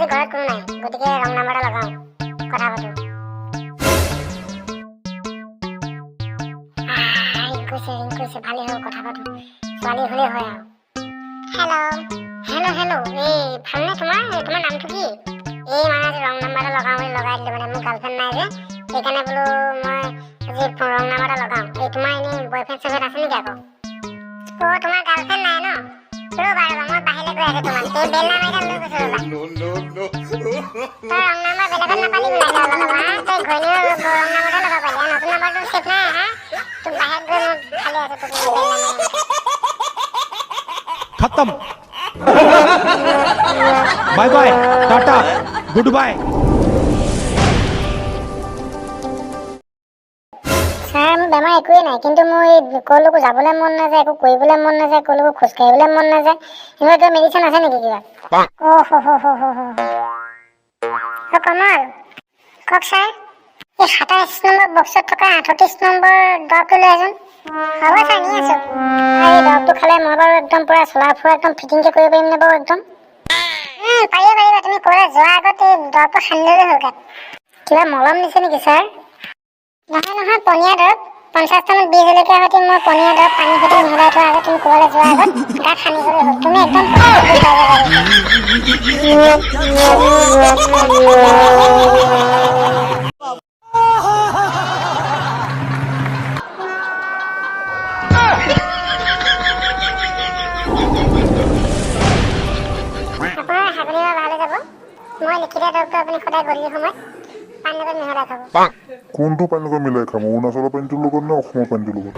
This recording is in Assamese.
আজি ঘৰত কোনো নাই গতিকে ৰং নাম্বাৰ এটা লগাওঁ কথা পাতো ৰিং কৰিছে ভালেই হ'ল কথা পাতো ছোৱালী হ'লেই হয় আৰু হেল্ল' এই ভালনে তোমাৰ নামটো কি এই মানে আজি ৰং নাম্বাৰ এটা লগাওঁ বুলি লগাই দিলোঁ মানে মোৰ গাৰ্লফ্ৰেণ্ড নাই যে সেইকাৰণে বোলো মই আজি ৰং নাম্বাৰ এটা লগাওঁ এই তোমাৰ এনেই বয়ফ্ৰেণ্ড চয়ফ্ৰেণ্ড আছে নেকি আকৌ তোমাৰ গাৰ্লফ্ৰেণ্ড নাই ন ৰ'বা মই বাহিৰলৈ গৈ আছোঁ তোমাক এই বেলা মাৰিডাল লৈ গৈছোঁ ৰ'বা তই ৰং নাম্বাৰ বেলেগত নাপালি বোলে তই ঘৈণীৰ ৰং নাম্বাৰতে লগাব পালি নতুন নাম্বাৰটো ছেভ নাই হা তোক বাহিৰত গৈ মই খালি আছোঁ তোক বেলা মাৰি खत्म bye bye tata good bye sir মোৰ বেমাৰ একোৱেই নাই কিন্তু মোৰ ক'লৈকো যাবলৈ মন নাযায় একো কৰিবলৈ মন নাযায় ক'লৈকো খোজকাঢ়িবলৈ মন নাযায় এনেকুৱা কিবা মেডিচিন আছে নেকি কিবা কমল কওক ছাৰ এই 27 নম্বৰ বক্সত থকা 38 নম্বৰ দৰৱটো লৈ আছোন হ'ব ছাৰ নি আছোঁ এই দৰৱটো খালে মই বাৰু একদম পূৰা চলা ফুৰা একদম ফিটিংকৈ কৰিব পাৰিম নে বাৰু একদম পাৰিবা তুমি ক'লে যোৱাৰ আগত এই দৰৱটো সানি ল'লেই হ'ল গাত কিবা মলম দিছে নেকি ছাৰ নহয় পনীয়া দৰৱ 50টামান বীজ জলকীয়া সৈতে মই পনীয়া দৰৱ পানী সৈতে মিহলাই থোৱাৰ আগত তুমি ক'বলৈ যোৱাৰ আগত গাত সানি গ'লেই হ'ল তুমি একদম আপোনাৰ হাগনি বা ভাল হৈ যাব মই লিখি দিয়া দৰৱটো আপুনি সদায় গধূলি সময়ত পানীৰ লগত মিহলাই খাব কোনটো পানীৰ লগত মিলাই খাম অৰুণাচলৰ পানীটোৰ লগত নে অসমৰ পানীটোৰ লগত